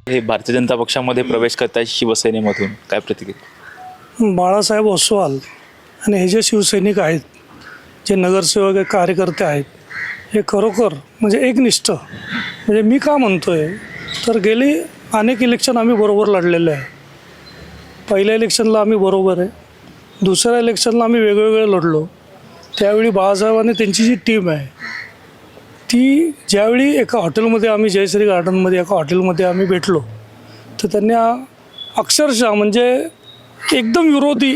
हे भारतीय जनता पक्षामध्ये प्रवेश करताय शिवसेनेमधून, काय प्रतिक्रिया? बाळासाहेब ओसवाल आणि हे जे शिवसैनिक आहेत, जे नगरसेवक कार्यकर्ते आहेत, हे खरोखर म्हणजे एकनिष्ठ, म्हणजे मी का म्हणतोय तर गेली अनेक इलेक्शन आम्ही बरोबर लढलेले आहे. पहिल्या इलेक्शनला आम्ही बरोबर आहे, दुसऱ्या इलेक्शनला आम्ही वेगवेगळे लढलो. त्यावेळी बाळासाहेब आणि त्यांची जी टीम आहे ती ज्यावेळी एका हॉटेलमध्ये आम्ही जयश्री गार्डनमध्ये एका हॉटेलमध्ये आम्ही भेटलो तर त्यांनी अक्षरशः म्हणजे एकदम विरोधी,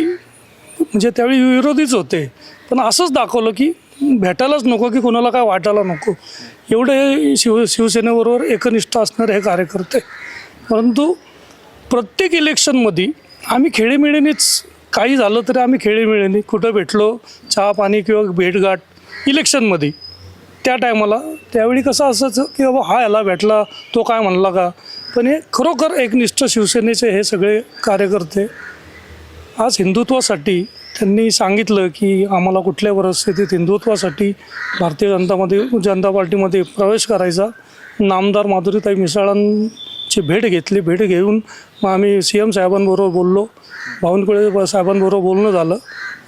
म्हणजे त्यावेळी विरोधीच होते, पण असंच दाखवलं की भेटायलाच नको, की कोणाला काय वाटायला नको, एवढे शिवसेनेबरोबर एकनिष्ठ असणारे हे कार्यकर्ते. परंतु प्रत्येक इलेक्शनमध्ये आम्ही खेळीमेळीनेच, काही झालं तरी आम्ही खेळीमेळीने कुठं भेटलो, चहा पाणी किंवा भेटगाठ इलेक्शनमध्ये. त्या टायमाला त्यावेळी कसं असायचं की बाबा हा याला भेटला, तो काय म्हणला का, पण हे खरोखर एकनिष्ठ शिवसेनेचे हे सगळे कार्यकर्ते आज हिंदुत्वासाठी त्यांनी सांगितलं की आम्हाला कुठल्या परिस्थितीत हिंदुत्वासाठी भारतीय जनता पार्टीमध्ये प्रवेश करायचा. नामदार माधुरीताई मिसाळांची भेट घेतली. भेट घेऊन मग आम्ही CM साहेबांबरोबर बोललो, बावनकुळे साहेबांबरोबर बोलणं झालं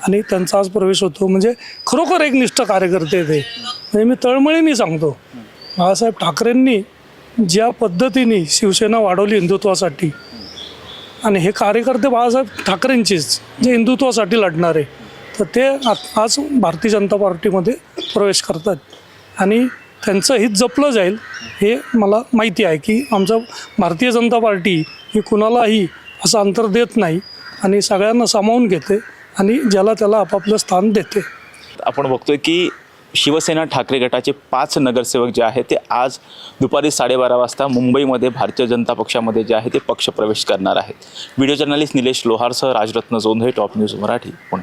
आणि त्यांचा आज प्रवेश होतो. म्हणजे खरोखर एकनिष्ठ कार्यकर्ते ते, म्हणजे मी तळमळीने सांगतो, बाळासाहेब ठाकरेंनी ज्या पद्धतीने शिवसेना वाढवली हिंदुत्वासाठी, आणि हे कार्यकर्ते बाळासाहेब ठाकरेंचेच जे हिंदुत्वासाठी लढणारे, तर ते आज भारतीय जनता पार्टीमध्ये प्रवेश करतात आणि त्यांचं हित जपलं जाईल हे मला माहिती आहे की आमचं भारतीय जनता पार्टी ही कुणालाही असं अंतर देत नाही आणि सगळ्यांना सामावून घेते आणि ज्याला त्याला आपापलं स्थान देते. आपण बघतोय की शिवसेना ठाकरे गटाचे 5 नगरसेवक जे आहेत ते आज दुपारी 12:30 वाजता मुंबईमध्ये भारतीय जनता पक्षामध्ये जे आहे ते पक्षप्रवेश करणार आहेत. व्हिडिओ जर्नलिस्ट निलेश लोहारसह राजरत्न जोंधळे, टॉप न्यूज मराठी, पुणे.